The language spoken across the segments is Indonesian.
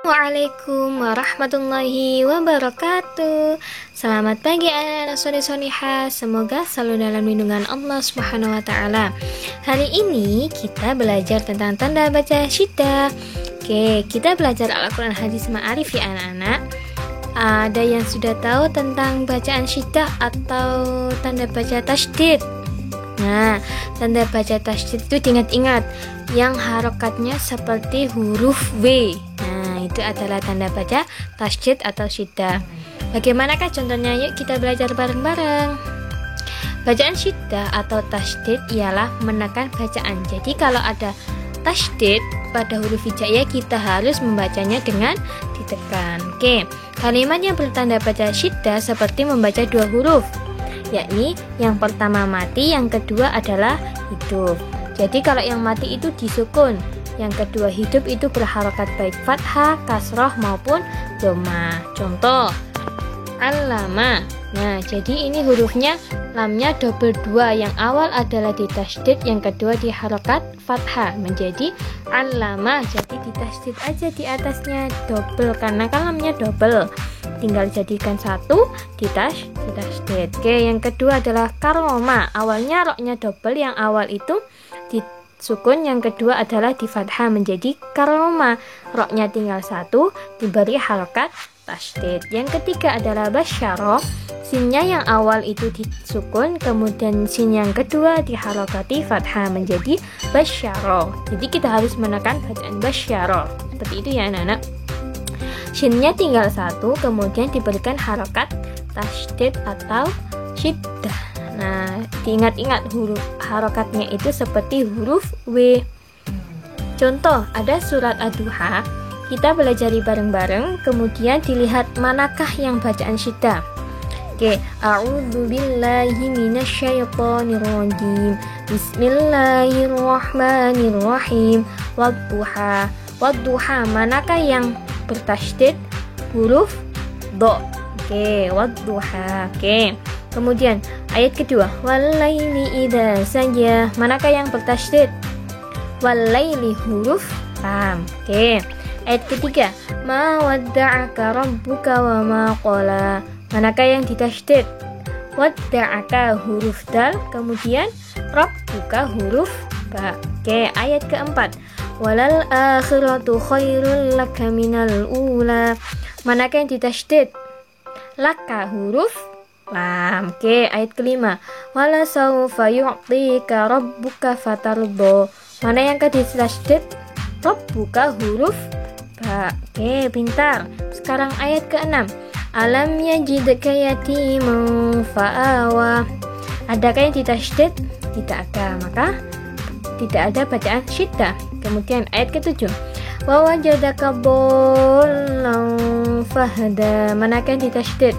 Waalaikumsalam warahmatullahi wabarakatuh. Selamat pagi anak-anak soni-sonihah. Semoga selalu dalam lindungan Allah Subhanahu wa taala. Hari ini kita belajar tentang tanda baca syiddah. Oke, kita belajar Al-Qur'an hadis ma'arif ya anak-anak. Ada yang sudah tahu tentang bacaan syiddah atau tanda baca tasydid? Nah, tanda baca tasydid itu diingat-ingat yang harokatnya seperti huruf W. Nah, itu adalah tanda baca tasydid atau syiddah. Bagaimanakah contohnya? Yuk kita belajar bareng-bareng. Bacaan syiddah atau tasydid ialah menekan bacaan. Jadi kalau ada tasydid pada huruf hijaiyah, kita harus membacanya dengan ditekan. Oke, kalimat yang bertanda baca syiddah seperti membaca dua huruf, yakni yang pertama mati, yang kedua adalah hidup. Jadi kalau yang mati itu disukun, yang kedua hidup itu berharokat baik fathah, kasroh maupun dhamma. Contoh, allama. Nah, jadi ini hurufnya lamnya double dua, yang awal adalah ditasydid, yang kedua diharokat fathah menjadi allama. Jadi ditasydid aja di atasnya double karena kan lamnya double. Tinggal jadikan satu ditasydid. Oke, yang kedua adalah karoma. Awalnya roknya double, yang awal itu disukun, yang kedua adalah di fathah menjadi karoma. Roknya tinggal satu, diberi harokat tasydid. Yang ketiga adalah basyaro. Sinnya yang awal itu disukun, kemudian sin yang kedua diharokati fathah menjadi basyaro. Jadi kita harus menekan bacaan basyaro. Seperti itu ya anak-anak. Shinnya tinggal satu, kemudian diberikan harokat tasydid atau syiddah. Nah, diingat-ingat huruf harokatnya itu seperti huruf W. Contoh, ada surat Ad-Duha. Kita belajar bareng-bareng, kemudian dilihat manakah yang bacaan syiddah. Oke, a'udzubillahi minasyaitonirrajim. Bismillahirrahmanirrahim. Wadduha. Wadduha, manakah yang bertasydid? Huruf do. Oke, wadduha. Oke. Kemudian ayat kedua, walaili idza saja. Manakah yang bertasydid? Walaili, huruf lam. Oke. Ayat ketiga, ma wadda'aka rabbuka wa ma qala. Manakah yang ditasydid? Wadda'aka, huruf dal, kemudian rabbuka, huruf ba. Oke, ayat keempat, walal akhiratu khairul laka minal ula. Manakah yang ditasydid? Laka, huruf lam. Oke, ayat kelima, wala sawfa yu'tika rabbuka fatardo. Mana yang ditasydid? Rabbuka, huruf ba. Oke, pintar. Sekarang ayat keenam, alam yajidka yatiman fa'awa. Adakah yang ditasydid? Tidak ada, maka tidak ada bacaan syiddah. Kemudian ayat ketujuh, wa wajadaka dhallan fahada. Manakah yang ditasydid?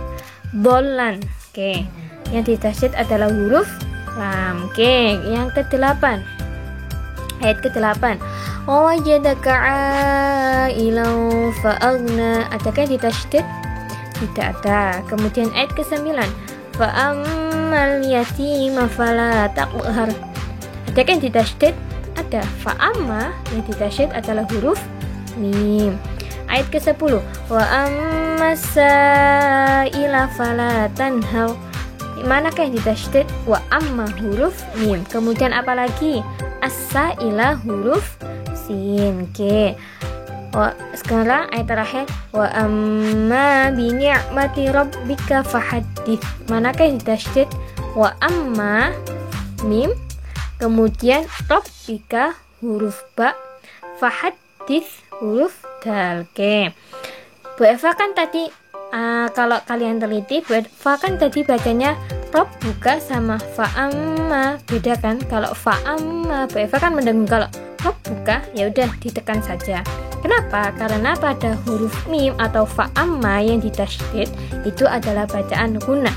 Dhallan. Oke, yang ditasydid adalah huruf lam. Oke, yang kedelapan, ayat ke-8, wa wajadaka ailan fa'aghna. Adakah yang ditasydid? Tidak ada. Kemudian ayat ke-9, fa ammal yatima fala taqhar. Adakah yang ditasydid? Ada. Fa amma, yang ditasydid adalah huruf mim. Ayat ke-10, wa ammas sa'ila fala tanhar. Manakah yang ditasydid? Wa amma, huruf mim. Kemudian apalagi? As-sa'ila, huruf sin. Oke. Sekarang ayat terakhir, wa amma bi ni'mati rabbika fahaddits. Manakah yang ditasydid? Wa amma mim, kemudian rabbika, huruf ba, fahaddits, huruf dal. Oke. Bu Eva kan tadi kalau kalian teliti, Bu Eva kan tadi bacanya rabbuka sama fa'amma, beda kan? Kalau fa'amma, Bu Eva kan mendengung. Kalau rabbuka, ya udah ditekan saja. Kenapa? Karena pada huruf mim atau fa'amma yang ditasydid itu adalah bacaan ghunna.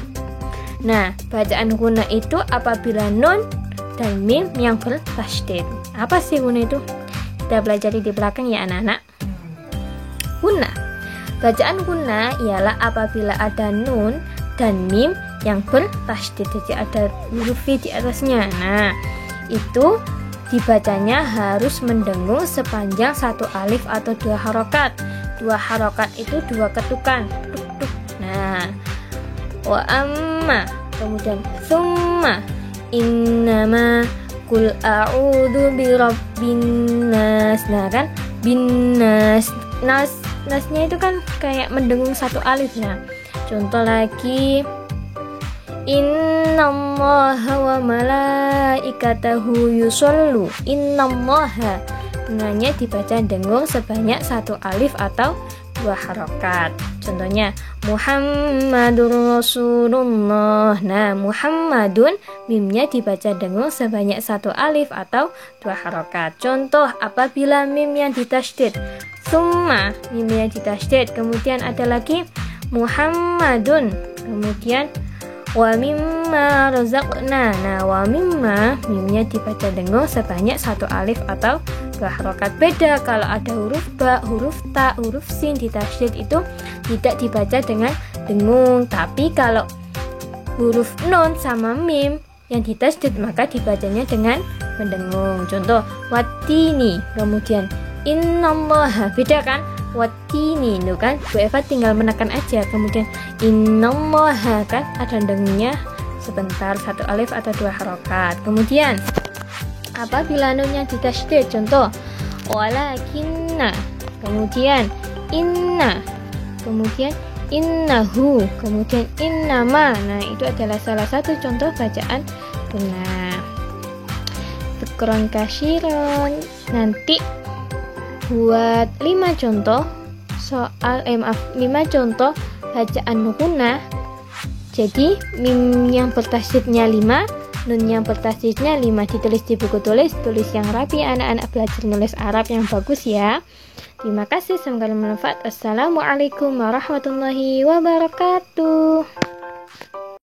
Nah, bacaan ghunna itu apabila nun dan mim yang bertasydid. Apa sih ghunna itu? Kita belajar di belakang ya anak-anak. Ghunna. Bacaan ghunna ialah apabila ada nun dan mim yang bertasydid, jadi ada huruf V di atasnya. Nah, itu dibacanya harus mendengung sepanjang satu alif atau dua harokat. 2 harokat itu 2 ketukan. Tuk, tuk. Nah, wa amma, kemudian summa, innama, kul a'udzu birabbin nas. Nah kan, bin nas, nasnya itu kan kayak mendengung 1 alif. Nah, contoh lagi, innallaha wa malaikatahu yusollu. Innallaha dengannya dibaca dengung sebanyak 1 alif atau 2 harokat. Contohnya Muhammadur Rasulullah. Nah, Muhammadun mimnya dibaca dengung sebanyak 1 alif atau 2 harokat. Contoh apabila mim yang ditasydid, summa mim yang ditasydid. Kemudian ada lagi Muhammadun, kemudian wa mimma razaqna. Nah, wa mimma mimnya dibaca dengung sebanyak 1 alif atau 2 harokat. Beda kalau ada huruf ba, huruf ta, huruf sin di tasydid itu tidak dibaca dengan dengung. Tapi kalau huruf nun sama mim yang ditasydid maka dibacanya dengan mendengung. Contoh watini, kemudian innallaha. Beda kan? Watini itu kan Bu Eva tinggal menekan aja. Kemudian innallaha kan ada dengungnya sebentar, 1 alif atau 2 harokat. Kemudian apabila nunnya ditasydid, contoh walakinna, kemudian inna, kemudian innahu, kemudian innama. Nah, itu adalah salah satu contoh bacaan benar. Syukron kasiron. Nanti buat 5 contoh soal 5 contoh bacaan gunah. Jadi mim yang bertasydidnya 5, nun yang bertasydidnya 5, ditulis di buku tulis yang rapi. Anak-anak belajar nulis Arab yang bagus ya. Terima kasih, semoga bermanfaat. Assalamualaikum warahmatullahi wabarakatuh.